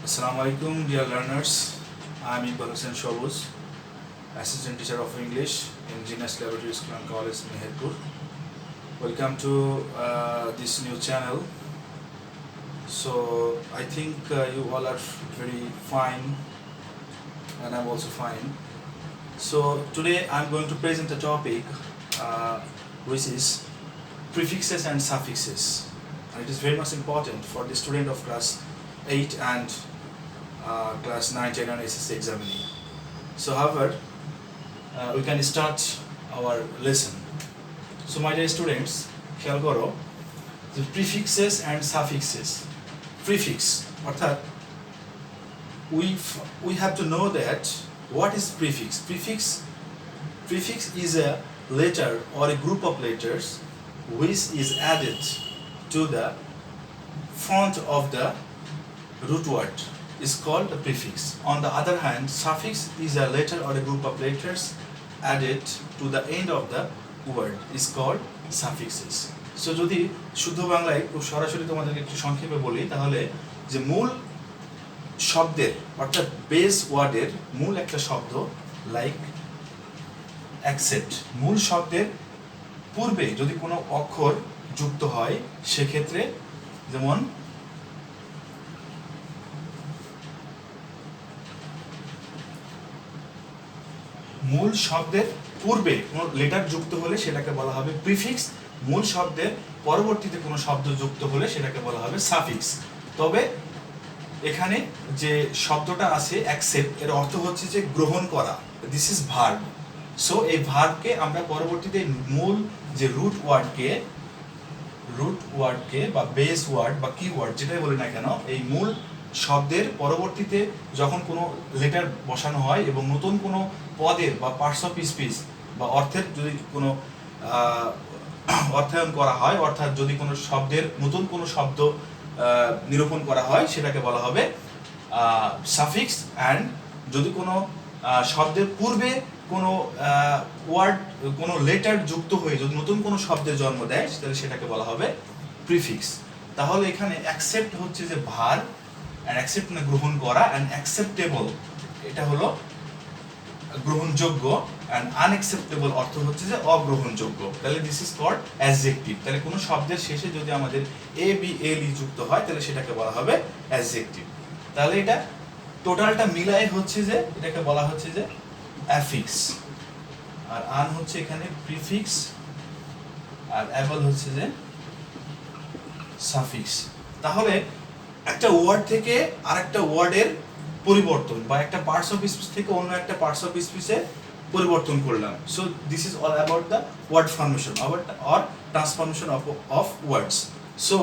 Assalamu alaikum, dear learners. I am Iqbal Hussain Shobuz, Assistant Teacher of English in Genius Laboratory School and College, Meherpur. Welcome to this new channel. So I think you all are very fine, and I'm also fine. So today I'm going to present a topic which is prefixes and suffixes, and it is very much important for the student of class 8 and class 9, 10 and SSC examining. So however, we can start our lesson. So my dear students, খেয়াল করো the prefixes and suffixes. Prefix অর্থাৎ we have to know that what is prefix. Prefix is a letter or a group of letters which is added to the front of the root word is called a prefix. On the other hand, suffix is a letter or a group of letters added to the end of the word is called suffixes. So যদি শুদ্ধ বাংলায় সরাসরি তোমাদেরকে একটু সংক্ষেপে বলি তাহলে যে মূল শব্দের অর্থাৎ বেস ওয়ার্ডের মূল একটা শব্দ লাইক অ্যাকসেপ্ট, মূল শব্দের পূর্বে যদি কোনো অক্ষর যুক্ত হয় সেক্ষেত্রে যেমন মূল শব্দের পূর্বে কোনো লেটার যুক্ত হলে সেটাকে বলা হবে প্রিফিক্স, মূল শব্দের পরবর্তীতে কোনো শব্দ যুক্ত হলে সেটাকে বলা হবে সাফিক্স। তবে এখানে যে শব্দটা আছে অ্যাকসেপ্ট, এর অর্থ হচ্ছে যে গ্রহণ করা, দিস ইজ ভার্ব। সো এই ভার্বকে আমরা পরবর্তীতে মূল যে রুট ওয়ার্ডকে বা বেস ওয়ার্ড বা কি ওয়ার্ড যেটাই বলি না কেন, এই মূল শব্দের পরবর্তীতে যখন কোনো লেটার বসানো হয় এবং নতুন কোনো পদের বা পার্টস অফ স্পিচ বা অর্থের যদি কোনো অর্থায়ন করা হয়, অর্থাৎ যদি কোনো শব্দের নতুন কোনো শব্দ নিরূপণ করা হয় সেটাকে বলা হবে সাফিক্স। অ্যান্ড যদি কোনো শব্দের পূর্বে কোনো ওয়ার্ড কোনো লেটার যুক্ত হয়ে যদি নতুন কোনো শব্দের জন্ম দেয় তাহলে সেটাকে বলা হবে প্রিফিক্স। তাহলে এখানে অ্যাকসেপ্ট হচ্ছে যে ভার্ব, অ্যান্ড অ্যাকসেপ্ট মানে গ্রহণ করা, অ্যান্ড অ্যাকসেপ্টেবল এটা হলো গ্রহণযোগ্য, অ্যান্ড আনএক্সেপ্টেবল অর্থ হচ্ছে যে অগ্রহণযোগ্য। তাহলে দিস ইজ কল্ড অ্যাডজেক্টিভ। তাহলে কোনো শব্দের শেষে যদি আমাদের এ বি এল ই যুক্ত হয় তাহলে সেটাকে বলা হবে অ্যাডজেক্টিভ। তাহলে এটা টোটালটা মিলায় হচ্ছে যে এটাকে বলা হচ্ছে যে অ্যাফিক্স, আর আন হচ্ছে এখানে প্রিফিক্স, আর অ্যাবল হচ্ছে যে সাফিক্স। তাহলে একটা ওয়ার্ড থেকে আরেকটা ওয়ার্ডের পরিবর্তন বা একটা পার্টস অফ স্পিচ থেকে অন্য একটা পার্টস অফ স্পিচে পরিবর্তন করলাম। So this is all about the word formation or transformation of words. So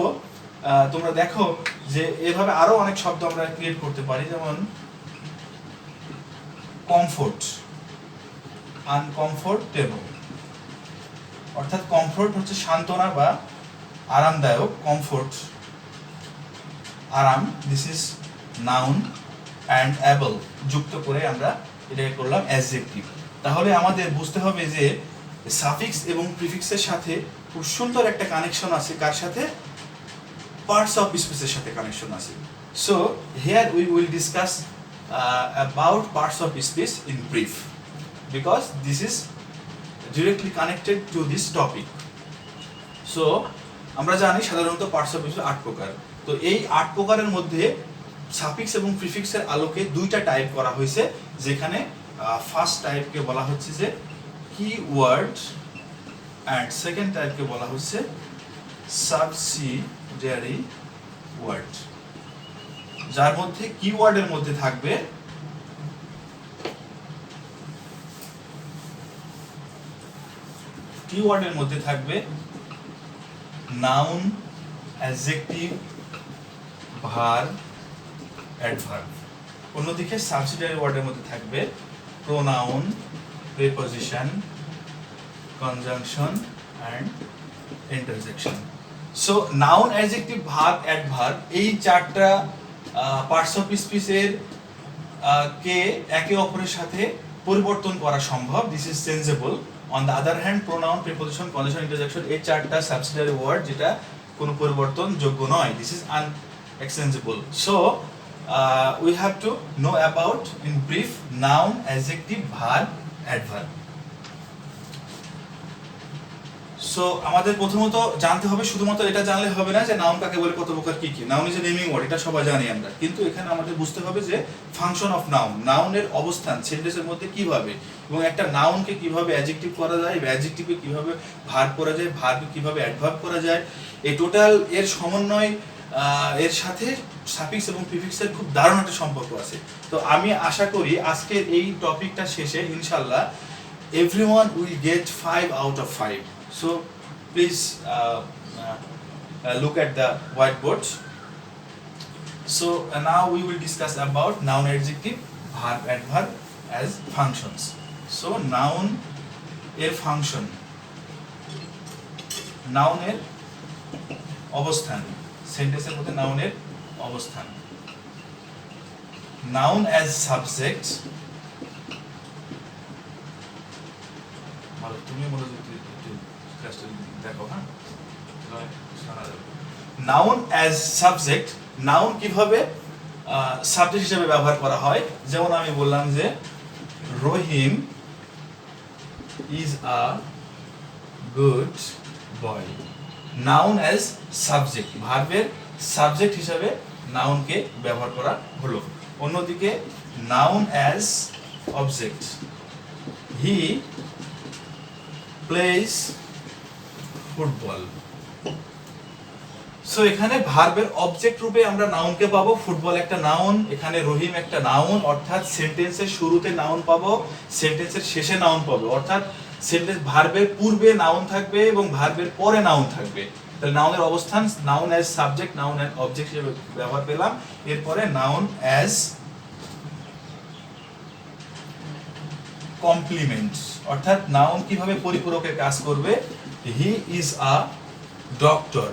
তোমরা দেখো যে এভাবে আরো অনেক শব্দ আমরা ক্রিয়েট করতে পারি, যেমন কমফোর্ট, আনকমফোর্টেবল, অর্থাৎ কমফোর্ট হচ্ছে সান্ত্বনা বা আরামদায়ক, কমফোর্ট আরাম, this is noun, and able যুক্ত করে আমরা এটাকে করলাম অ্যাডজেক্টিভ। তাহলে আমাদের বুঝতে হবে যে সাফিক্স এবং প্রিফিক্সের সাথে খুব সুন্দর একটা কানেকশন আছে, কার সাথে? পার্টস অফ স্পিচের সাথে কানেকশন আছে। So here we will discuss about parts of speech in brief because this is directly connected to this topic. So আমরা জানি সাধারণত পার্টস অফ স্পিচ 8 প্রকার। তো এই 8 প্রকারের মধ্যে সাফিক্স এবং প্রিফিক্সের আলোকে দুইটা টাইপ করা হয়েছে, যেখানে ফার্স্ট টাইপকে বলা হচ্ছে যে কি ওয়ার্ড, অ্যান্ড সেকেন্ড টাইপকে বলা হচ্ছে সাবসিডিয়ারি ওয়ার্ড, যার মধ্যে কিওয়ার্ডের মধ্যে থাকবে নাউন, অ্যাডজেক্টিভ, ভার্ব, অ্যাডভার্ব। অন্যদিকে সাবসিডিয়ারি ওয়ার্ডের মধ্যে থাকবে pronoun, preposition, conjunction and interjection. So noun, adjective, verb, adverb এই চারটা পার্টস অফ স্পিচের কে একে অপরের সাথে পরিবর্তন করা সম্ভব, this is changeable. On the other hand pronoun, preposition, conjunction, interjection এই চারটা সাবসিডিয়ারি ওয়ার্ড যেটা কোনো পরিবর্তন যোগ্য নয়, this is exchangeable. So we have to know about in brief noun, adjective, verb, adverb. So আমাদের প্রথমত জানতে হবে, শুধুমাত্র এটা জানলে হবে না যে নাউন কাকে বলে, কত প্রকার কি কি। Noun is a naming word, এটা সবাই জানি আমরা, কিন্তু এখানে আমাদের বুঝতে হবে যে ফাংশন অফ নাউন, নাউনের অবস্থান সেন্টেন্সের মধ্যে কিভাবে, এবং একটা নাউনকে কিভাবে অ্যাডজেক্টিভ করা যায়, অ্যাডজেক্টিভকে কিভাবে ভার্ব করা যায়, ভার্বকে কিভাবে অ্যাডভার্ব করা যায়, এই টোটাল এর সমন্বয় এর সাথে সাফিক্স এবং প্রিফিক্সের খুব দারুণ একটা সম্পর্ক আছে। তো আমি আশা করি আজকের এই টপিকটা শেষে ইনশাআল্লাহ everyone will get 5 out of 5. So please look at the whiteboard. So now we will discuss about noun, adjective, verb, adverb as functions. So noun এর function, noun এর অবস্থান, সেন্টেন্সের মধ্যে noun এর অবস্থান, noun as subject, তুমি মনোযোগ দিয়ে ক্লাসটা দেখো, হ্যাঁ। নাউন অ্যাজ সাবজেক্ট, নাউন কিভাবে সাবজেক্ট হিসেবে ব্যবহার করা হয়, যেমন আমি বললাম যে Rahim is a good boy, noun as subject, ভার্বের সাবজেক্ট হিসেবে নাউনকে ব্যবহার করা হলো। অন্যদিকে noun as object, he place football. So এখানে ভার্বের অবজেক্ট রূপে আমরা নাউনকে পাবো, ফুটবল একটা নাউন, এখানে রহিম একটা নাউন, অর্থাৎ সেন্টেন্সের শুরুতে নাউন পাবো, সেন্টেন্সের শেষে নাউন পাবো, অর্থাৎ সেন্টেন্স ভার্বের পূর্বে নাউন থাকবে এবং ভার্বের পরে নাউন থাকবে। তাহলে নাউনের অবস্থান noun as subject, noun as object হিসেবে ব্যবহার পেলাম। এরপরে নাউন অ্যাজ কমপ্লিমেন্ট, অর্থাৎ নাউন কিভাবে পরিপূরকের কাজ করবে। He is a doctor,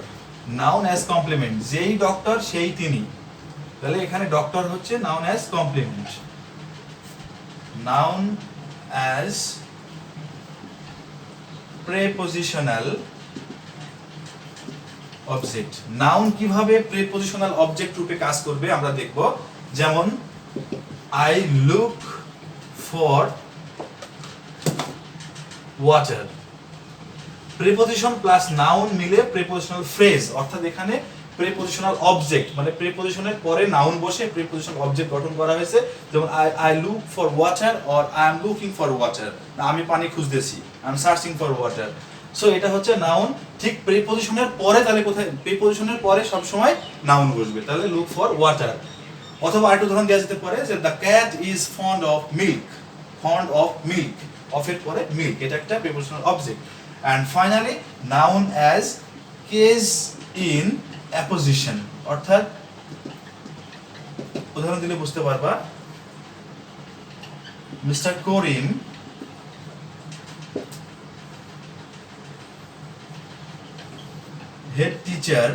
noun as complement, যেই ডক্টর সেই তিনি, তাহলে এখানে ডক্টর হচ্ছে noun as complement. Noun as prepositional object, noun কিভাবে প্রেপোজিশনাল অবজেক্ট রূপে কাজ করবে আমরা দেখব। যেমন I look for water, preposition plus noun মিলে প্রিপোজিশনাল ফ্রেজ, অর্থাৎ এখানে প্রিপোজিশনাল অবজেক্ট মানে প্রিপোজিশনের পরে নাউন বসে প্রিপোজিশনাল অবজেক্ট গঠন করা হয়েছে। যেমন I look for water or I am looking for water, আমি পানি খুঁজতেছি, I am searching for water. So এটা হচ্ছে নাউন। ঠিক প্রিপোজিশনের পরে, তাহলে কোথায় প্রিপোজিশনের পরে সব সময় নাউন বসবে, তাহলে লুক ফর ওয়াটার। অথবা আরেকটু উদাহরণ দেওয়া যেতে পারে যে the cat is fond of milk, fond of milk, অফের পরে মিল্ক, এটা একটা prepositional object. And finally noun as case in apposition, অর্থাৎ উদাহরণ দিলে বুঝতে পারবা। Mister Karim head teacher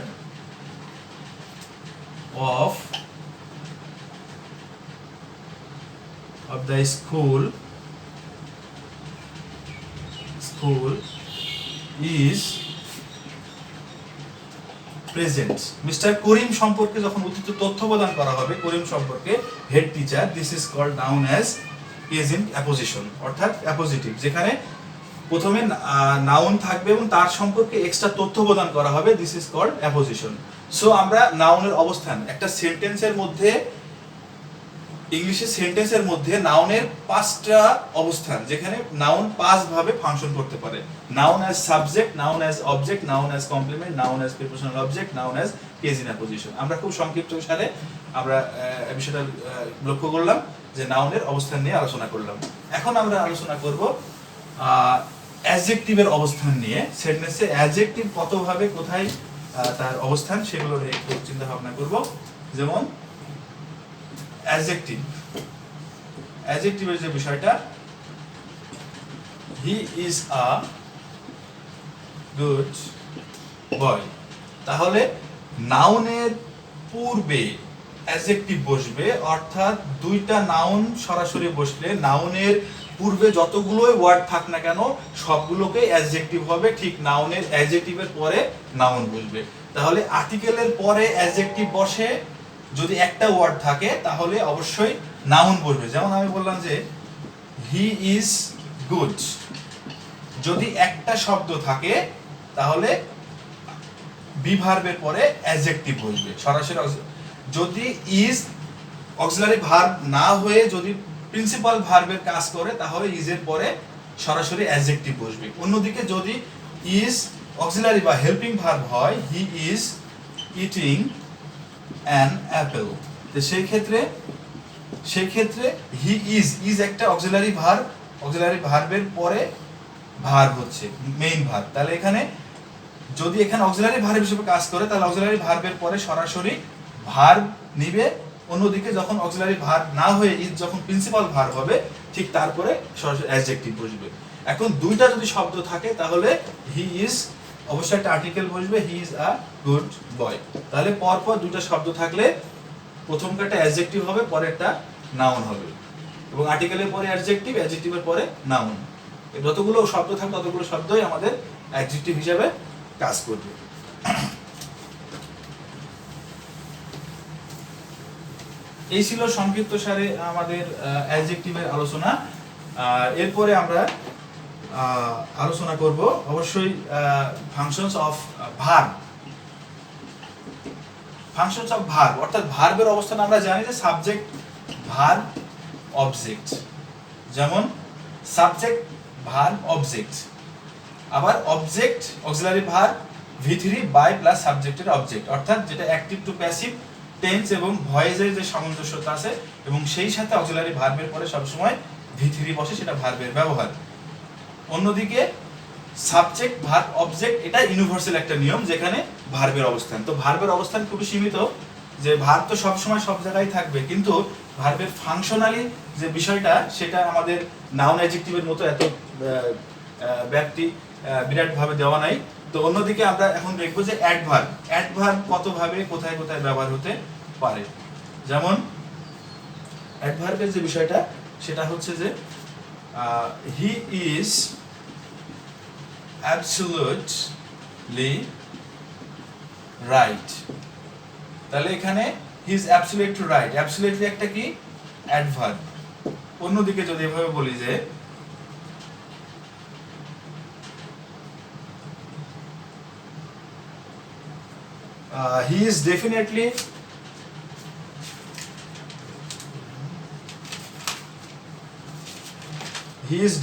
of the school is present. Mister Karim সম্পর্কে যখন উচিত তথ্য প্রদান করা হবে করিম সম্পর্কে, head teacher, this is called noun as case in apposition, অর্থাৎ অ্যাপোজিটিভ, যেখানে প্রথমে নাউন থাকবে এবং তার সম্পর্কে এক্সট্রা তথ্য প্রদান করা হবে, this is called apposition. So আমরা নাউনের অবস্থান, একটা সেন্টেন্সের মধ্যে, ইংলিশে সেন্টেন্সের মধ্যে নাউনের 5টা অবস্থান, যেখানে নাউন 5 ভাবে ফাংশন করতে পারে। Noun as subject, noun as object, noun as complement, noun as prepositional object, noun as case in apposition. আমরা খুব সংক্ষিপ্ত সারে আমরা বিষয়টা লক্ষ্য করলাম যে নাউনের অবস্থান নিয়ে আলোচনা করলাম। এখন আমরা আলোচনা করব অ্যাডজেক্টিভের অবস্থান নিয়ে। সেন্টেন্সে অ্যাডজেক্টিভ কতভাবে কোথায় তার অবস্থান সেগুলো নিয়ে একটু চিন্তা ভাবনা করব। যেমন অ্যাডজেক্টিভের যে বিষয়টা, হি ইজ আ গুড বয়, তাহলে নাউনের পূর্বে অ্যাডজেক্টিভ বসবে, অর্থাৎ দুইটা নাউন সরাসরি বসলে নাউনের পূর্বে যতগুলোই ওয়ার্ড থাক না কেন সবগুলোকে অ্যাডজেক্টিভ হবে, ঠিক নাউনের অ্যাডজেক্টিভের পরে নাউন বসবে। তাহলে আর্টিকেলের পরে অ্যাডজেক্টিভ বসে যদি একটা ওয়ার্ড থাকে তাহলে অবশ্যই নাউন বসবে। যেমন আমি বললাম যে হি ইজ গুড, যদি একটা শব্দ থাকে তাহলে বি ভার্বের পরে অ্যাডজেক্টিভ বসবে সরাসরি। যদি ইজ অক্সিলারি ভার্ব না হয়ে যদি প্রিন্সিপাল ভার্বের কাজ করে তাহলে ইজ এর পরে সরাসরি অ্যাডজেক্টিভ বসবে। অন্যদিকে যদি ইজ অক্সিলারি বা হেল্পিং ভার্ব হয়, he is eating an Apple, তো সেই ক্ষেত্রে হি ইজ একটা অক্সিলারি ভার্ব, অক্সিলারি ভার্বের পরে ভার্ব হচ্ছে মেইন ভার্ব। তাহলে এখানে যদি এখানে অক্সিলারি ভার্ব হিসেবে কাজ করে তাহলে অক্সিলারি ভার্বের পরে সরাসরি ভার্ব নিবে। অন্যদিকে যখন অক্সিলারি ভার্ব না হয়ে ইজ যখন প্রিন্সিপাল ভার্ব হবে ঠিক তারপরে সরাসরি অ্যাডজেক্টিভ বসবে। এখন দুইটা যদি শব্দ থাকে তাহলে হি ইজ অবশ্যই একটা আর্টিকেল বসবে, হি ইজ আ গুড বয়। তাহলে পরপর দুইটা শব্দ থাকলে প্রথমটা অ্যাডজেক্টিভ হবে, পরেরটা নাউন হবে, এবং আর্টিকেলের পরে অ্যাডজেক্টিভ, অ্যাডজেক্টিভের পরে নাউন। যতগুলো শব্দ থাকবে ততগুলো শব্দই আমাদের অ্যাডজেক্টিভ হিসেবে কাজ করবে। এই ছিল সংক্ষিপ্ত সারে আমাদের অ্যাডজেক্টিভের আলোচনা। এরপরে আমরা আলোচনা করব অবশ্যই functions of verb. Functions of verb অর্থাৎ ভার্বের অবস্থান আমরা জানি যে সাবজেক্ট, ভার্ব, অবজেক্ট। যেমন সাবজেক্ট, ভার্ব, অবজেক্ট। আবার object auxiliary verb V3 by plus সাবজেক্টের অবজেক্ট, অর্থাৎ যেটা অ্যাক্টিভ টু প্যাসিভ টেন্স এবং ভয়েসের যে সামঞ্জস্যতা আছে এবং সেই সাথে অক্সিলারি ভার্বের পরে সবসময় V3 বসে, সেটা ভার্বের ব্যবহার। অন্যদিকে সাবজেক্ট, ভার্ব, অবজেক্ট এটা ইউনিভার্সাল একটা নিয়ম যেখানে ভার্বের অবস্থান। তো ভার্বের অবস্থান খুবই সীমিত, যে ভার্ব তো সবসময় সব জায়গায় থাকবে, কিন্তু ভার্বের ফাংশনালি যে বিষয়টা সেটা আমাদের নাউন অ্যাডজেক্টিভের মতো এত ব্যাপ্তি বিরাটভাবে দেওয়া নাই। তো অন্যদিকে আমরা এখন দেখবো যে অ্যাডভার্ব কতভাবে কোথায় কোথায় ব্যবহার হতে পারে। যেমন অ্যাডভার্বের যে বিষয়টা সেটা হচ্ছে যে হি ইজ অ্যাবসলিউটলি রাইট। তাহলে এখানে he is absolutely right, absolutely একটা কি অ্যাডভার্ব। অন্যদিকে যদি এভাবে বলি যে he is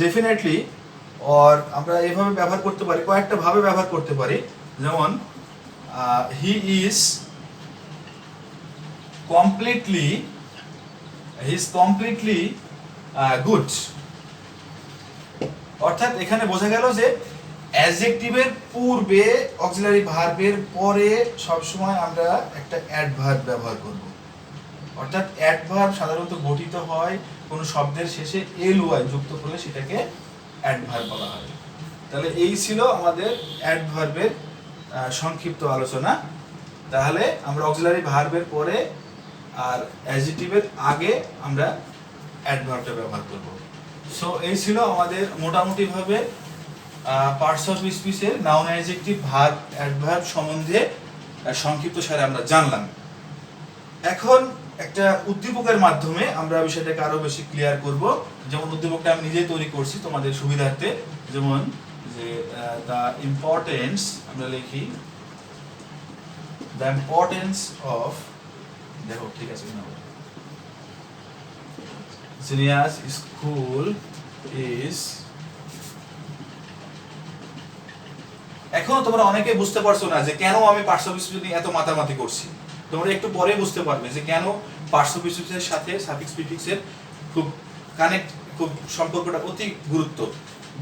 definitely or আমরা এইভাবে ব্যবহার করতে পারি, কয়েকটা ভাবে ব্যবহার করতে পারি। যেমন he is completely good, অর্থাৎ এখানে বোঝা গেল যে অ্যাডজেক্টিভের পূর্বে অক্সিলারি ভার্বের পরে সবসময় আমরা একটা অ্যাডভার্ব ব্যবহার করব। অর্থাৎ অ্যাডভার্ব সাধারণত গঠিত হয় কোনো শব্দের শেষে ly যুক্ত করলে সেটাকে অ্যাডভার্ব বলা হয়। তাহলে এই ছিল আমাদের অ্যাডভার্বের সংক্ষিপ্ত আলোচনা। তাহলে আমরা অক্সিলারি ভার্বের পরে আর অ্যাডজেক্টিভের আগে আমরা অ্যাডভার্বটা ব্যবহার করব। সো এই ছিল আমাদের মোটামুটিভাবে পার্টস অফ স্পিচের নাউন, অ্যাডজেক্টিভ, ভার্ব, অ্যাডভার্ব সম্বন্ধে সংক্ষিপ্ত সারে আমরা জানলাম। এখন একটা উদ্দীপকের মাধ্যমে আমরা বিষয়টাকে আরো বেশি ক্লিয়ার করব। যেমন উদ্দীপকটা আমি নিজেই তৈরি করছি তোমাদের সুবিধার্থে। যেমন যে দ্য ইম্পর্টেন্স, আমরা লিখি দ্য ইম্পর্টেন্স অফ, দেখো ঠিক আছে না, জিনিয়াস স্কুল ইজ। এখনো তোমরা অনেকে বুঝতে পারছো না যে কেন আমি পার্টস অফ স্পিচ নিয়ে এত মাতামাতি করছি। তোমরা একটু পরে বুঝতে পারবে যে কেন পার্টস অফ স্পিচের সাথে সাফিক্স প্রিফিক্সের খুব সম্পর্কটা অতি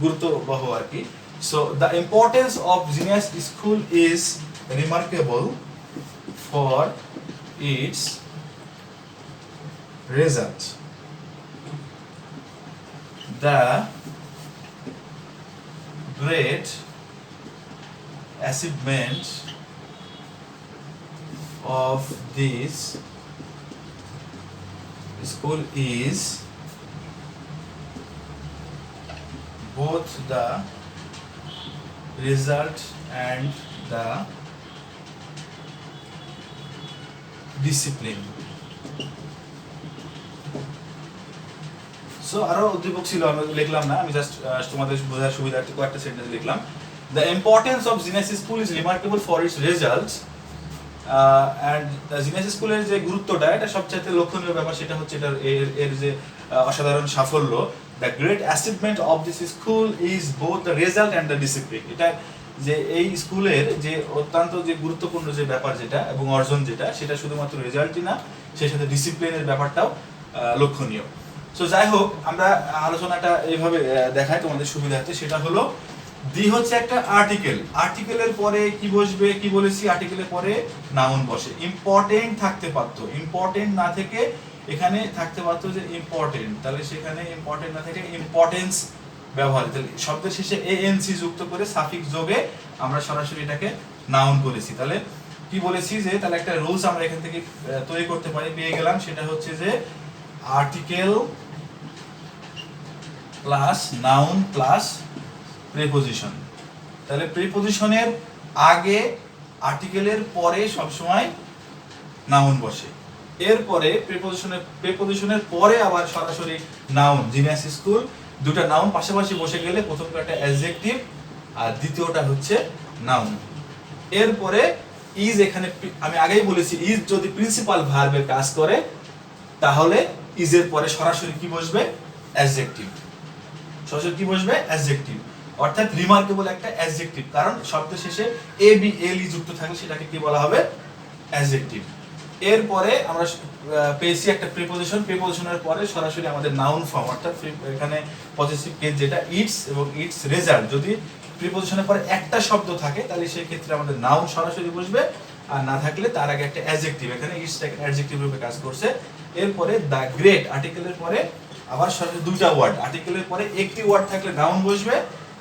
গুরুত্ববহ আর কি। So the importance of genius school is remarkable for its result. The great achievement of this school is both the result and the discipline. So আরো উদ্দীপক ছিল, আমি লিখলাম না, আমি জাস্ট তোমাদের বোঝার সুবিধার্থে কয়েকটা সেন্টেন্স লিখলাম। The importance of genius school is remarkable for its results, and genius স্কুলের যে গুরুত্বটা, এটা সবচেয়ে লক্ষণীয় ব্যাপার সেটা হচ্ছে এটার এর যে অসাধারণ সাফল্য। The great achievement of this school is both the result and the discipline. এটা যে এই স্কুলের যে অত্যন্ত যে গুরুত্বপূর্ণ যে ব্যাপার যেটা এবং অর্জন যেটা, সেটা শুধুমাত্র রেজাল্টই না, সেই সাথে ডিসিপ্লিনের ব্যাপারটাও লক্ষণীয়। সো যাই হোক, আমরা আলোচনাটা এইভাবে দেখাই তোমাদের সুবিধার্থে। সেটা হলো দি হচ্ছে একটা আর্টিকেল, আর্টিকেলের পরে কি বসবে, কি বলেছি, আর্টিকেলের পরে নাউন বসে। ইম্পর্টেন্ট থাকতে পারতো, ইম্পর্টেন্ট না থেকে এখানে থাকতে পারতো যে ইম্পর্টেন্ট, তাহলে সেখানে ইম্পর্টেন্ট না থেকে ইম্পর্টেন্স ব্যবহার, তাহলে শব্দের শেষে এএনসি যুক্ত করে সাফিক্স যোগে আমরা সরাসরি এটাকে নাউন করেছি। তাহলে কি বলেছি যে তাহলে একটা রুলস আমরা এখান থেকে তৈরি করতে পারি, পেয়ে গেলাম। সেটা হচ্ছে যে article plus noun plus preposition. তাহলে প্রিপোজিশনের আগে আর্টিকেলের পরে সবসময় নাউন বসে, এরপরে প্রিপোজিশনের পরে আবার সরাসরি নাউন। জিনিয়াস স্কুল, দুটো নাউন পাশাপাশি বসে গেলে প্রথমটা একটা অ্যাডজেক্টিভ আর দ্বিতীয়টা হচ্ছে নাউন। এরপরে ইজ, এখানে আমি আগেই বলেছি ইজ যদি প্রিন্সিপাল ভার্বের কাজ করে তাহলে ইজের পরে সরাসরি কি বসবে, অ্যাডজেক্টিভ। সরাসরি কি বসবে, অ্যাডজেক্টিভ, অর্থাৎ রিমার্কেবল একটা অ্যাডজেক্টিভ, কারণ শব্দের শেষে এ বি এল ই যুক্ত থাকলে সেটাকে কি বলা হবে, অ্যাডজেক্টিভ। এরপরে আমরা পেয়েছি একটা প্রিপোজিশন, প্রিপোজিশনের পরে সরাসরি আমাদের নাউন ফর্ম, অর্থাৎ এখানে পজিটিভ কেস যেটা ইটস এবং ইটস রেজাল্ট। যদি প্রিপোজিশনের পরে একটা শব্দ থাকে তাহলে সেই ক্ষেত্রে আমাদের নাউন সরাসরি বসবে, আর না থাকলে তার আগে একটা অ্যাডজেক্টিভ, এখানে ইটস একটা অ্যাডজেক্টিভ রূপে কাজ করছে। এরপরে দ্য গ্রেট, আর্টিকেলের পরে আবার সরাসরি দুইটা ওয়ার্ড, আর্টিকেলের পরে একটি ওয়ার্ড থাকলে নাউন বসবে,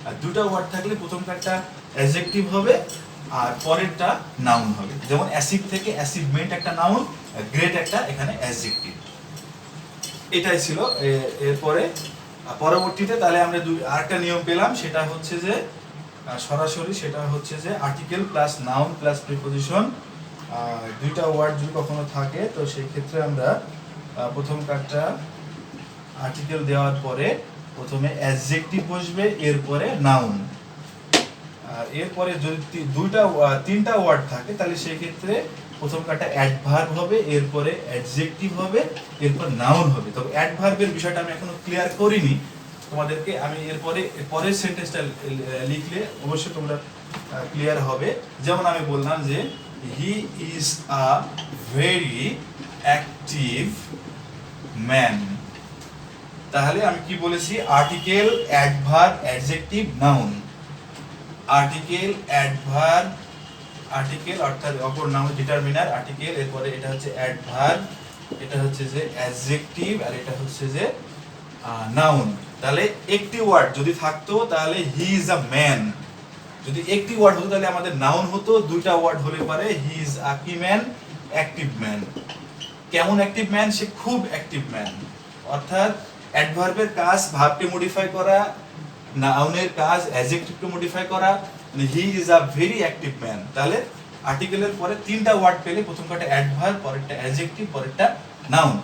আর দুটো ওয়ার্ড থাকলে প্রথমটা একটা অ্যাডজেক্টিভ হবে আর পরেরটা নাউন হবে। যেমন অ্যাসিড থেকে অ্যাসিভমেন্ট একটা নাউন, গ্রেট একটা এখানে অ্যাডজেক্টিভ। এটাই ছিল। এরপরে পরবর্তীতে তাহলে আমরা আরেকটা নিয়ম পেলাম, সেটা হচ্ছে যে সরাসরি সেটা হচ্ছে যে article plus noun plus preposition, দুইটা ওয়ার্ড যদি কখনো থাকে তো সেই ক্ষেত্রে আমরা প্রথম কাজটা আর্টিকেল দেওয়ার পরে প্রথমে অ্যাডজেক্টিভ বসবে, এরপরে নাউন। আর এরপরে যদি তিনটা ওয়ার্ড থাকে তাহলে সেই ক্ষেত্রে প্রথম কাজটা অ্যাডভার্ব হবে, এরপরে অ্যাডজেক্টিভ হবে, এরপর নাউন হবে। তবে অ্যাডভার্বের বিষয়টা আমি এখনো ক্লিয়ার করিনি তোমাদেরকে, আমি এরপরে পরের সেন্টেন্সটা লিখলে অবশ্যই তোমরা ক্লিয়ার হবে। যেমন আমি বললাম যে হি is a very active man, তাহলে আমি কি বলেছি, article adverb adjective noun. Article adverb, article অর্থাৎ অপর নাম ডিটারমিনার, আর্টিকেল, এরপরে এটা হচ্ছে অ্যাডভার্ব, এটা হচ্ছে যে অ্যাডজেক্টিভ, আর এটা হচ্ছে যে নাউন। তাহলে একটি ওয়ার্ড যদি থাকতো তাহলে হি ইজ আ ম্যান, যদি একটি ওয়ার্ড হতো তাহলে আমাদের নাউন হতো, দুইটা ওয়ার্ড হলে পারে হি ইজ আ কি ম্যান, অ্যাক্টিভ ম্যান। কেমন অ্যাক্টিভ ম্যান, সে খুব অ্যাক্টিভ ম্যান। অর্থাৎ অ্যাডভার্বের কাজ ভার্বকে মডিফাই করা, নাউনের কাজ অ্যাডজেক্টিভকে মডিফাই করা, হি is a very active man. তাহলে আর্টিকেলের পরে তিনটা ওয়ার্ড পেলে প্রথম কটা অ্যাডভার্ব, পরেরটা অ্যাডজেক্টিভ, পরেরটা নাউন।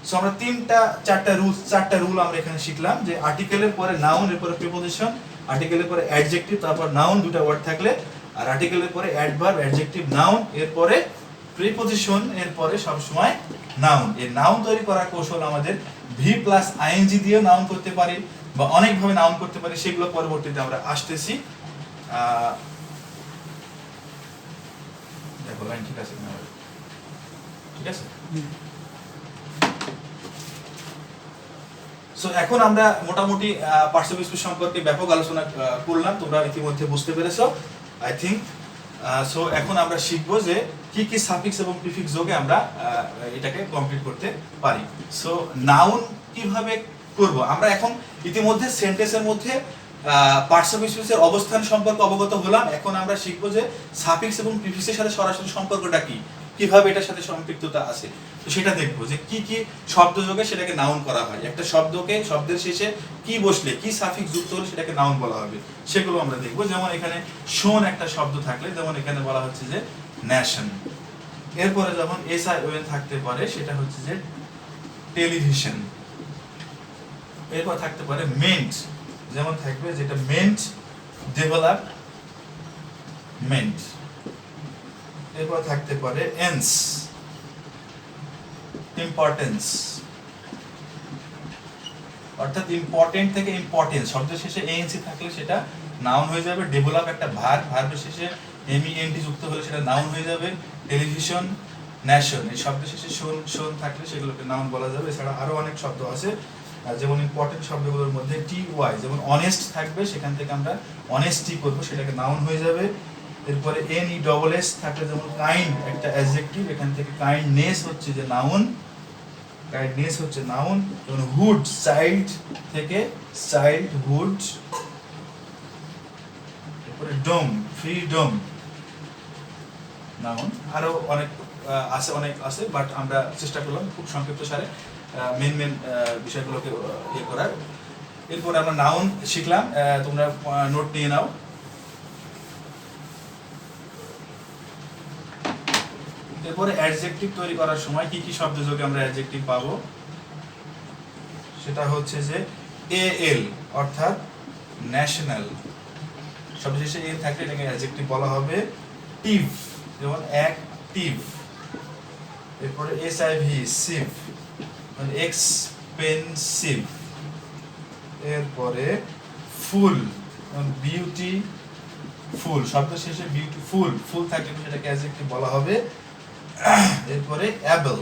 সো আমরা চারটা রুল আমরা এখানে শিখলাম, যে আর্টিকেলের পরে নাউন, এরপরে প্রিপোজিশন, আর্টিকেলের পরে অ্যাডজেক্টিভ, তারপর নাউন, দুটো ওয়ার্ড থাকলে, আর আর্টিকেলের পরে অ্যাডভার্ব অ্যাডজেক্টিভ নাউন, এরপরে প্রিপোজিশন, এরপরে সবসময় নাউন। এই নাউন তৈরি করার কৌশল আমাদের ভি প্লাস আইএনজি দিয়ে নাউন করতে পারি বা অনেকভাবে নাউন করতে পারি, সেগুলো পরবর্তীতে আমরা আসতেছি। দেখো লাইন ঠিক আছে, ঠিক আছে। সো এখন আমরা মোটামুটি পার্টস স্পিচ সম্পর্কে ব্যাপক আলোচনা করলাম, তোমরা ইতিমধ্যে বুঝতে পেরেছো আই থিঙ্ক। সো এখন আমরা শিখবো যে কি কি সাফিক্স এবং প্রিফিক্স যোগে আমরা এটাকে কমপ্লিট করতে পারি। সো নাউন কিভাবে করব, আমরা এখন ইতিমধ্যে সেন্টেন্সের মধ্যে পার্টস অফ স্পিচের অবস্থান সম্পর্কে অবগত হলাম। এখন আমরা শিখবো যে সাফিক্স এবং প্রিফিক্সের সাথে সরাসরি সম্পর্কটা কি, কিভাবে এটার সাথে সম্পৃক্ততা আছে, তো সেটা দেখবো যে কি কি শব্দ যোগে সেটাকে নাউন করা হয়। একটা শব্দকে, শব্দের শেষে কি বসলে, কি সাফিক্স যুক্ত হলে সেটাকে নাউন বলা হবে, সেগুলো আমরা দেখবো। যেমন এখানে শোন একটা শব্দ থাকলে, যেমন এখানে বলা হচ্ছে যে ন্যাশন, এরপরে যখন SION থাকতে পারে সেটা হচ্ছে যে টেলিভিশন। এরপর থাকতে পারে মেন্ট, যেমন থাকবে যেটা মেন্ট ডেভেলপমেন্ট। এরপর থাকতে পারে এন্স, ইম্পর্টেন্স, অর্থাৎ ইম্পর্টেন্ট থেকে ইম্পর্টেন্স, শব্দের শেষে এএনসি থাকলে সেটা নাউন হয়ে যাবে। ডেভেলপ একটা ভার্ব, ভার্বের শেষে MENT যুক্ত হলে সেটা নাউন হয়ে যাবে। টেলিভিশন, ন্যাশন, এই শব্দের শেষে শোন থাকলে সেগুলোকে নাউন বলা যাবে। এছাড়া আরো অনেক শব্দ আছে, যেমন ইম্পর্টেন্ট শব্দগুলোর মধ্যে TY, যেমন অনেস্ট থাকবে, সেখান থেকে আমরা অনেস্টি করবো, সেটাকে নাউন হয়ে যাবে। এরপরে NESS থাকলে যেমন কাইন্ড একটা অ্যাডজেক্টিভ, এখান থেকে কাইন্ডনেস হচ্ছে যে নাউন, কাইন্ডনেস হচ্ছে নাউন। যেমন হুড, চাইল্ড থেকে চাইল্ডহুড। এরপরে ডোম, ফ্রিডম, নাউন। আরো অনেক আছে বাট আমরা চেষ্টা করলাম খুব সংক্ষিপ্ত সারে মেন বিষয়গুলোকে ইয়ে করার। এরপর আমরা নাউন শিখলাম, তোমরা নোট নিয়ে নাও। এরপরে অ্যাডজেক্টিভ তৈরি করার সময় কি কি শব্দ যোগে আমরা অ্যাডজেক্টিভ পাবো, সেটা হচ্ছে যে AL অর্থাৎ ন্যাশনাল, সবশেষে এল থাকলে এটাকে অ্যাডজেক্টিভ বলা হবে। টিভ, যেমন অ্যাক্টিভ। এরপরে SIV, সিভ, মানে এক্সপেন্সিভ। এরপরে ফুল, বিউটিফুল, শব্দ শেষে বিউটিফুল, ফুল থাকলে সেটাকে অ্যাডজেক্টিভ বলা হবে। এরপরে অ্যাবল,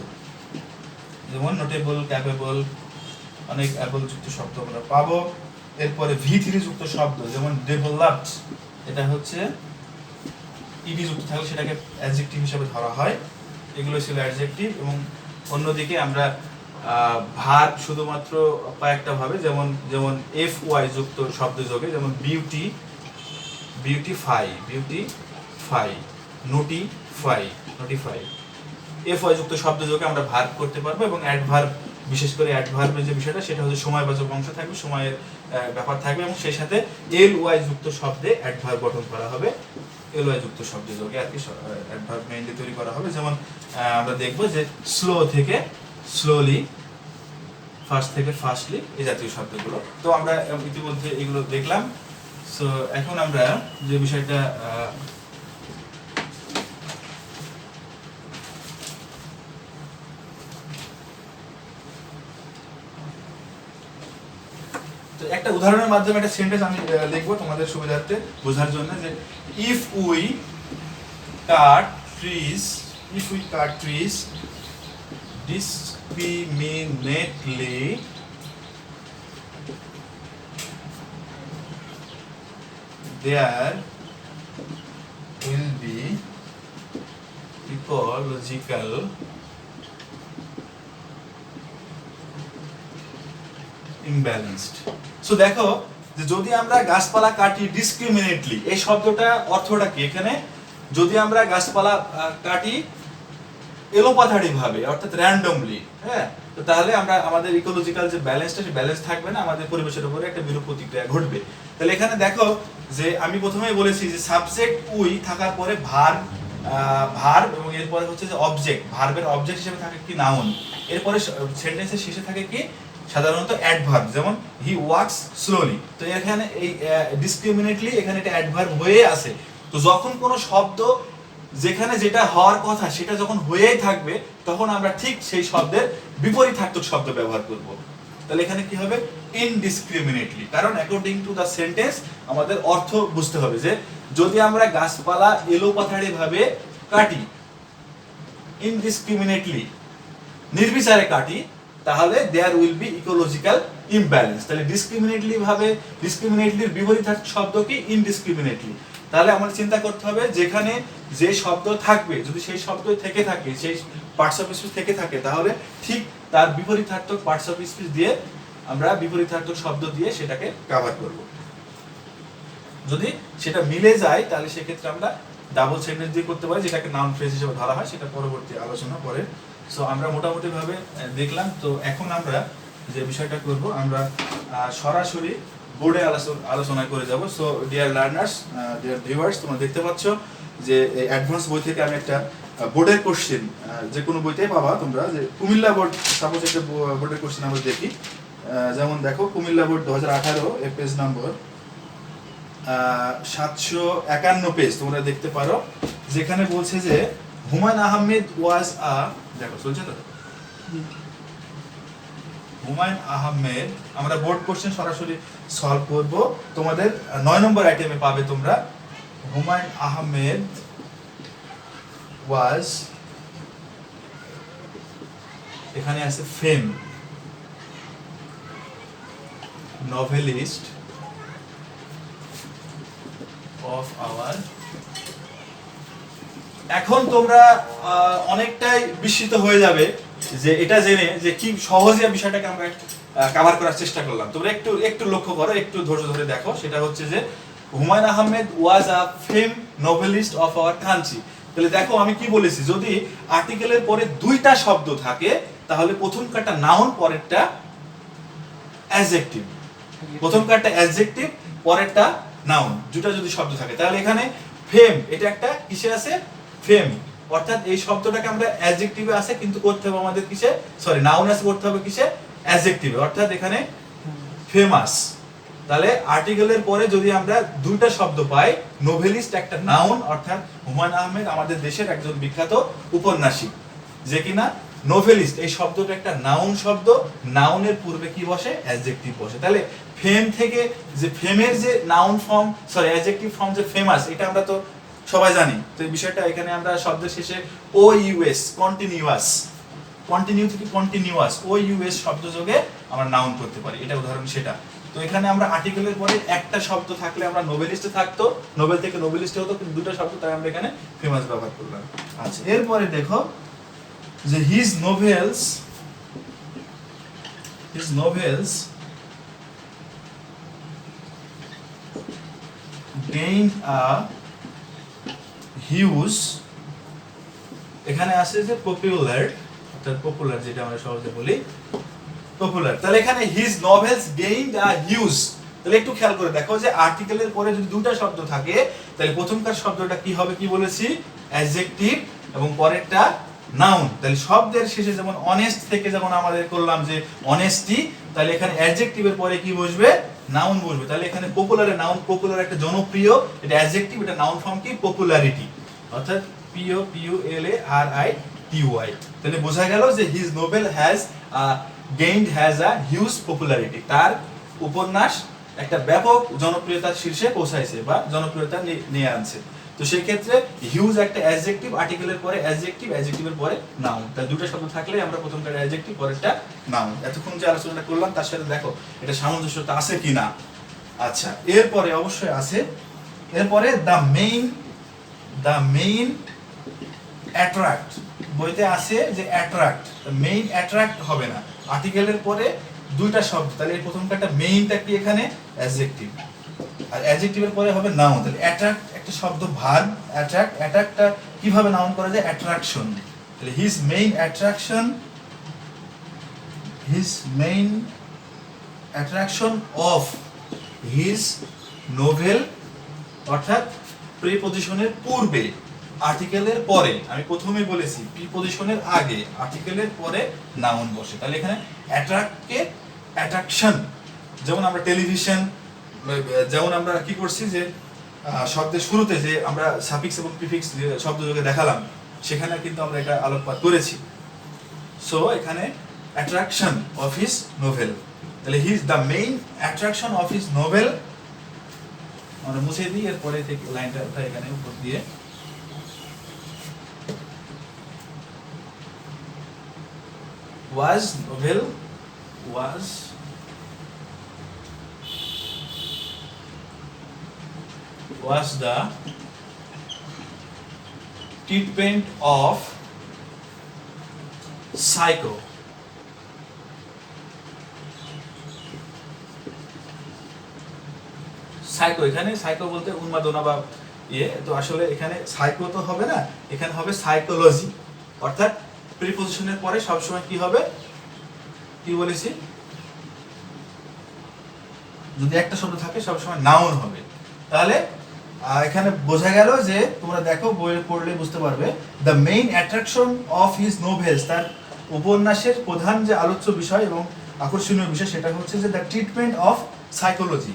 যেমন নোটেবল, ক্যাপেবল, অনেক অ্যাবল যুক্ত শব্দ আমরা পাবো। এরপরে V3 যুক্ত শব্দ, যেমন ডেভেলপড, এটা হচ্ছে ED যুক্ত থাকলে সেটাকে অ্যাডজেক্টিভ হিসেবে ধরা হয়। এগুলো ছিল অ্যাডজেক্টিভ। এবং অন্যদিকে আমরা ভার্ব শুধুমাত্র কয়েকটা ভাবে, যেমন FY যুক্ত শব্দ যোগে, যেমন বিউটি, বিউটিফাই, নোটিফাই। FY যুক্ত শব্দ যোগে আমরা ভার্ব করতে পারবো। এবং অ্যাডভার্ব, বিশেষ করে অ্যাডভার্বের যে বিষয়টা সেটা হচ্ছে সময়বাচক অংশ থাকবে, সময়ের ব্যাপার থাকবে, এবং সেই সাথে LY যুক্ত শব্দে অ্যাডভার্ব গঠন করা হবে। LY যুক্ত শব্দ যোগে আর কি অ্যাডভার্ব মেইনলি তৈরি করা হবে। যেমন আমরা দেখব যে স্লো থেকে স্লোলি, ফাস্ট থেকে ফাস্টলি, এই জাতীয় শব্দগুলো। তো আমরা ইতিমধ্যে এগুলো দেখলাম। সো এখন আমরা যে বিষয়টা একটা উদাহরণের মাধ্যমে একটা সেন্টেন্স আমি লিখবো তোমাদের সুবিধার্থে বোঝার জন্য, যে if we cut trees discriminately, there will be ecological imbalanced. So দেখো যে যদি আমরা গাছপালা কাটি ডিসক্রিমিনেটলি, এই শব্দটা অর্থটা কি এখানে, যদি আমরা গাছপালা কাটি এলোপাথারি ভাবে, অর্থাৎ র্যান্ডমলি, হ্যাঁ, তো তাহলে আমরা আমাদের ইকোলজিক্যাল যে ব্যালেন্সটা, সেই ব্যালেন্স থাকবে না, আমাদের পরিবেশের উপরে একটা বিরূপ প্রতিক্রিয়া ঘটবে। তাহলে এখানে দেখো যে আমি প্রথমেই বলেছি যে সাবজেক্ট উই থাকার পরে ভার্ব এবং এরপরে হচ্ছে যে অবজেক্ট, ভার্বের অবজেক্ট হিসেবে থাকে কি নাউন, এরপরে সেন্টেন্সের শেষে থাকে কি সাধারণত অ্যাডভার্ব, যেমন হি ওয়াক্স স্লোলি। তো এখানে এই ডিসক্রিমিনেটলি এখানে এটা অ্যাডভার্ব হয়ে আছে। তো যখন কোনো শব্দ যেখানে যেটা হওয়ার কথা সেটা যখন হয়েই থাকবে, তখন আমরা ঠিক সেই শব্দের বিপরীতার্থক শব্দ ব্যবহার করব। তাহলে এখানে কি হবে, ইনডিসক্রিমিনেটলি, কারণ অ্যাকর্ডিং টু দ্য সেন্টেন্স আমাদের অর্থ বুঝতে হবে যে যদি আমরা গাছপালা এলোপাথারি ভাবে কাটি, ইনডিসক্রিমিনেটলি, নির্বিচারে কাটি, তাহলে there will be ecological imbalance. তাহলে ডিসক্রিমিনেটলি ভাবে, ডিসক্রিমিনেটলির বিপরীতার্থক শব্দ কি, ইনডিসক্রিমিনেটলি। তাহলে আমাদের চিন্তা করতে হবে যেখানে যে শব্দ থাকবে, যদি সেই শব্দ থেকে থাকে, সেই পার্টস অফ স্পিচ থেকে থাকে, তাহলে ঠিক তার বিপরীতার্থক পার্টস অফ স্পিচ দিয়ে আমরা বিপরীতার্থক শব্দ দিয়ে সেটাকে কভার করব। যদি সেটা মিলে যায় তাহলে সেক্ষেত্রে আমরা ডাবল সেন্টেন্স দিয়ে করতে পারি, যেটাকে নাউন ফ্রেজ হিসেবে ধরা হয়, সেটা পরবর্তী আলোচনা পরে। সো আমরা মোটামুটি ভাবে দেখলাম। তো এখন আমরা যে বিষয়টা করব, আমরা সরাসরি বোর্ডে আলোচনা করে যাব। So dear learners, dear viewers, তোমরা দেখতে পাচ্ছ যে অ্যাডভান্স বই থেকে আমি একটা বোর্ডের কোশ্চেন, যে কোনো বইতেই পাবা তোমরা, যে কুমিল্লা বোর্ড সাপোজ একটা বোর্ডের কোশ্চেন আমরা দেখি। যেমন দেখো কুমিল্লা বোর্ড 2018 পেজ নম্বর 751 পেজ তোমরা দেখতে পারো, যেখানে বলছে যে হুমায়ুন আহমেদ ওয়াজ দেখো চলছে তো, হুমায়ুন আহমেদ, আমরা বোর্ড কোশ্চেন সরাসরি সলভ করব। তোমাদের 9 নম্বর আইটেমে পাবে তোমরা, হুমায়ুন আহমেদ ওয়াজ, এখানে আছে ফেম novelist of our। এখন তোমরা অনেকটাই বিস্মিত হয়ে যাবে যে এটা জেনে যে কি সহজে বিষয়টাকে আমরা কভার করার চেষ্টা করলাম। তোমরা একটু একটু লক্ষ্য করো, একটু ধৈর্য ধরে দেখো। সেটা হচ্ছে যে হুমায়ুন আহমেদ ওয়াজ আ ফেম নোভেলিস্ট অফ আওয়ার কান্ট্রি। তাহলে দেখো আমি কি বলেছি, যদি আর্টিকেলের পরে দুইটা শব্দ থাকে তাহলে প্রথমকারটা নাউন, পরেরটা অ্যাডজেক্টিভ। প্রথমকারটা অ্যাডজেক্টিভ, পরেরটা নাউন, দুটো যদি শব্দ থাকে। তাহলে এখানে ফেম এটা একটা কিসে আছে, ফেম, অর্থাৎ এই শব্দটাকে আমরা অ্যাডজেক্টিভে আছে কিন্তু করতে হবে আমাদের কিসে, সরি নাউন আছে করতে হবে কিসে, অ্যাডজেক্টিভে, অর্থাৎ এখানে ফেমাস। তাহলে আর্টিকেলের পরে যদি আমরা দুইটা শব্দ পাই, নোভেলিস্ট একটা নাউন, অর্থাৎ হুমায়ুন আহমেদ আমাদের দেশের একজন বিখ্যাত উপন্যাসিক, যে কিনা নোভেলিস্ট এই শব্দটা একটা নাউন শব্দ, নাউনের পূর্বে কি বসে, অ্যাডজেক্টিভ বসে। তাহলে ফেম থেকে যে ফেমের যে noun form, sorry adjective form যে ফেমাস, এটা আমরা তো সবাই জানি। তো এই বিষয়টা এখানে আমরা শব্দের শেষে ও ইউএস, কন্টিনিউয়াস, কন্টিনিউ থেকে কন্টিনিউয়াস, ও ইউএস শব্দ যোগে আমরা নাউন করতে পারি, এটা উদাহরণ সেটা। তো এখানে আমরা আর্টিকেলের পরে একটা শব্দ থাকলে আমরা নোবেলিস্টে থাকতো, নোবেল থেকে নোবেলিস্টে হতো, কিন্তু দুটো শব্দ তাই আমরা এখানে ফেমাস ব্যবহার করলাম। আচ্ছা, এরপরে দেখো যে his novels gained a huge, এখানে আছে যে পপুলার, অর্থাৎ পপুলার যেটা আমরা সহজে বলি পপুলার। তাহলে এখানে his novels gained a huge, তাহলে একটু খেয়াল করে দেখো যে আর্টিকেলের পরে যদি দুটো শব্দ থাকে তাহলে প্রথমকার শব্দটা কি হবে, কি বলেছি, অ্যাডজেক্টিভ, এবং পরেরটা নাউন। তাহলে শব্দের শেষে যেমন অনেস্ট থেকে যেমন আমাদের করলাম যে অনেস্টি, তাহলে এখানে অ্যাডজেক্টিভের পরে কি বসবে, নাউন বসবে। তাহলে এখানে পপুলারের নাউন, পপুলার একটা জনপ্রিয়, এটা অ্যাডজেক্টিভ, এটা নাউন ফর্ম কি, পপুলারিটি, অর্থাৎ POPULARITY। তাহলে বোঝা গেল যে his Nobel has has a huge popularity, তার উপন্যাস একটা ব্যাপক জনপ্রিয়তার শীর্ষে পৌঁছাইছে বা জনপ্রিয়তা নিয়ে আনছে। তো সেই ক্ষেত্রে হিউজ একটা অ্যাডজেক্টিভ, আর্টিকেলের পরে অ্যাডজেক্টিভ, অ্যাডজেক্টিভের পরে নাউন, তাই দুটো শব্দ থাকলে আমরা প্রথমটা অ্যাডজেক্টিভ, পরেরটা নাউন। এতক্ষণ যে আলোচনাটা করলাম তার সাথে দেখো এটা সামঞ্জস্যতা আছে কিনা। আচ্ছা, এরপরে অবশ্যই আছে। এরপরে দ্য মেইন অ্যাট্রাক্ট, বইতে আছে যে অ্যাট্রাক্ট, মেইন অ্যাট্রাক্ট হবে না, আর্টিকেলের পরে দুইটা শব্দ, তাহলে এই প্রথমটা মেইনটা কি এখানে অ্যাডজেক্টিভ, আর অ্যাডজেক্টিভের পরে হবে নাউন। তাহলে অ্যাট্রাক্ট একটা শব্দ, ভার্ব, অ্যাট্রাক্ট, অ্যাট্রাক্টটা কিভাবে নাউন করা যায়, অ্যাট্রাকশন। তাহলে his main attraction of his novel, অর্থাৎ প্রিপজিশনের পূর্বে, আর্টিকেলের পরে, আমি প্রথমেই বলেছি প্রিপজিশনের আগে, আর্টিকেলের পরে নাউন বসে। তাহলে এখানে অ্যাট্রাক্টকে অ্যাট্রাকশন, যেমন আমরা টেলিভিশন, যেমন আমরা কি করছি যে শব্দের শুরুতে যে আমরা সাফিক্স এবং প্রিফিক্স যে শব্দ যোগে দেখালাম, সেখানে কিন্তু আমরা এটা আলোকপাত করেছি। সো এখানে অ্যাট্রাকশন অফ হিজ নোভেল, তাহলে his the main attraction of his novel, আমরা মুছে দিই, এরপরে থেকে লাইনটা এখানে উপর দিয়ে, was novel was the treatment of psycho, এখানে সাইকো বলতে উন্মাদনা বা ইয়ে, তো আসলে এখানে সাইকো তো হবে না, এখানে হবে সাইকোলজি, অর্থাৎ প্রিপজিশনের পরে সবসময় কি হবে, কি বলেছি, যদি একটা শব্দ থাকে সবসময় নাউন হবে। তাহলে এখানে বোঝা গেল যে তোমরা দেখো বইয়ে পড়লে বুঝতে পারবে, the main attraction of his novels, তার উপন্যাসের প্রধান যে আলোচ্য বিষয় এবং আকর্ষণীয় বিষয় সেটা হচ্ছে যে দ্য ট্রিটমেন্ট অফ সাইকোলজি,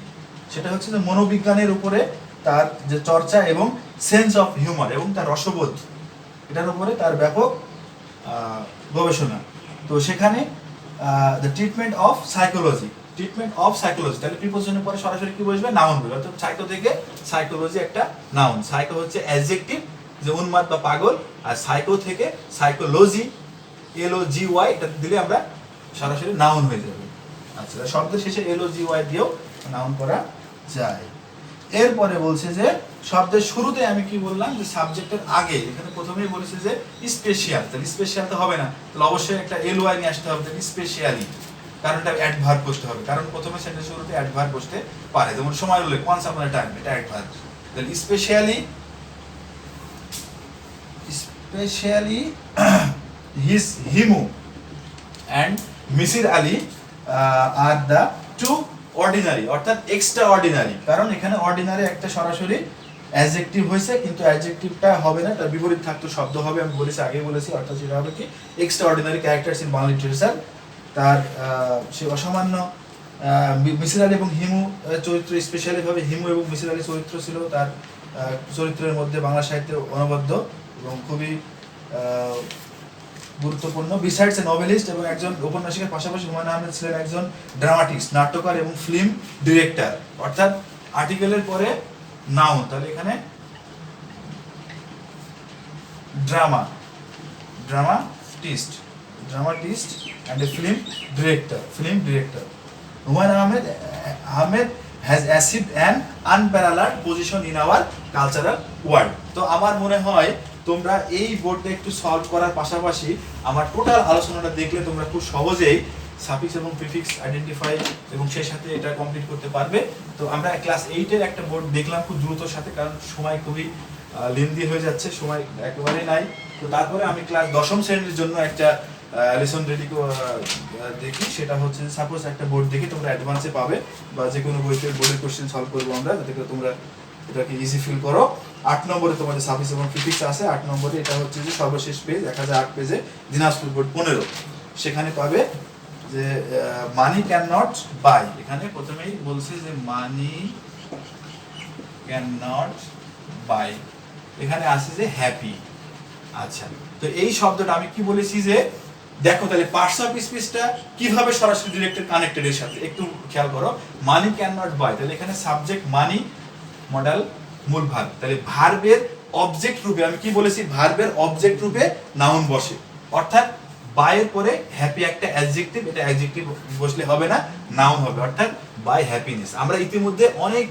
সেটা হচ্ছে যে মনোবিজ্ঞানের উপরে তার যে চর্চা এবং সেন্স অফ হিউমার এবং তার রসবোধ, এটার উপরে তার ব্যাপক গবেষণা। তো সেখানে the treatment of psychology, treatment of psychology, তাহলে প্রিপোজিশনের পরে সরাসরি কি বসবে, নাউন বসবে। অর্থাৎ সাইকো থেকে সাইকোলজি একটা নাউন। সাইকো হচ্ছে অ্যাডজেক্টিভ, যে উন্মাদ বা পাগল, আর সাইকো থেকে সাইকোলজি, LOGY, এটা দিলে আমরা সরাসরি নাউন হয়ে যাবে। আচ্ছা, শব্দের শেষে LOGY দিয়েও নাউন করা যায়। এরপরে বলছে যে শব্দের শুরুতে আমি কি বললাম, যে সাবজেক্টের আগে এখানে প্রথমেই বলেছে যে স্পেশাল, তাহলে স্পেশাল তো হবে না, তাহলে অবশ্যই একটা LY নিয়ে আসতে হবে, তাহলে স্পেশালি, কারণ এটা অ্যাডভার্ব বসতে হবে, কারণ প্রথমে সেন্টেন্স শুরুতে অ্যাডভার্ব বসতে পারে, যেমন সময় উল্লেখ, ওয়ান্স আপন এ টাইম, এটা অ্যাডভার্ব। তাহলে specially his Himu and Misir Ali are the two ordinary, অর্থাৎ এক্সট্রা অর্ডিনারি, কারণ এখানে অর্ডিনারি একটা সরাসরি অ্যাডজেক্টিভ হয়েছে, কিন্তু অ্যাডজেক্টিভটা হবে না, তার বিপরীত থাকতো শব্দ হবে, আমি বলেছি, আগে বলেছি, অর্থাৎ সেটা হবে কি extra ordinary characters in Bangla literature. তার সে অসামান্য মিসির আলী এবং হিমু চরিত্র, স্পেশালি ভাবে হিমু এবং মিসির আলী চরিত্র ছিল তার চরিত্রের মধ্যে বাংলা সাহিত্যে অনবদ্য এবং খুবই গুরুত্বপূর্ণ। বিসাইডস এ নভেলিস্ট এবং একজন ঔপন্যাসিকের পাশাপাশি হুমায়ুন আহমেদ ছিলেন একজন ড্রামাটিস্ট, নাট্যকার এবং ফিল্ম ডিরেক্টর। অর্থাৎ আর্টিকেলের পরে নাউন, তাহলে এখানে dramatist and a film director. Humayun Ahmed has achieved an unparalleled position in our cultural world. তো আমার মনে হয় তোমরা এই বোর্ডটা একটু সলভ করার পাশাপাশি আমার টোটাল আলোচনাটা দেখলে তোমরা খুব সহজেই সাফিক্স এবং প্রিফিক্স আইডেন্টিফাই এবং সেই সাথে এটা কমপ্লিট করতে পারবে। তো আমরা ক্লাস 8-এর একটা বোর্ড দেখলাম খুব দ্রুতর সাথে, কারণ সময় খুবই লেন্দি হয়ে যাচ্ছে, সময় একেবারেই নাই। তো তারপরে আমি ক্লাস 10ম শ্রেণীর জন্য একটা লেসন রেডি দেখি, সেটা হচ্ছে সাপোজ একটা বোর্ড দেখি, তোমরা অ্যাডভান্সে পাবে বা যে কোনো বইতে বোর্ডের কোশ্চেন সলভ করবো আমরা, যাতে করে তোমরা এটাকে ইজি ফিল করো। 8 নম্বরে তোমাদের সাফিক্স এবং প্রিফিক্স আছে, 8 নম্বরে এটা হচ্ছে যে সর্বশেষ পেজ 1008 পেজে দিনাজপুর বোর্ড 15, সেখানে পাবে যে মানি ক্যান নট বাই। এখানে প্রথমেই বলছে যে মানি ক্যান নট বাই, এখানে আছে যে হ্যাপি। আচ্ছা, তো এই শব্দটা আমি কি বলেছি যে দেখো, তাহলে পার্টস অফ স্পিচটা কিভাবে সরাসরি ডিরেক্টলি কানেক্টেড এর সাথে একটু খেয়াল করো। মানি ক্যান নট বাই, তাহলে এখানে সাবজেক্ট মানি, মডাল মূল ভার্ব, তাহলে ভার্বের অবজেক্ট রূপে আমি কি বলেছি, ভার্বের অবজেক্ট রূপে নাউন বসে, অর্থাৎ বাইয়ের পরে হ্যাপি একটা অ্যাডজেক্টিভ, এটা অ্যাডজেক্টিভ বসলে হবে না, নাউন হবে, অর্থাৎ বাই হ্যাপিনেস। আমরা ইতিমধ্যে অনেক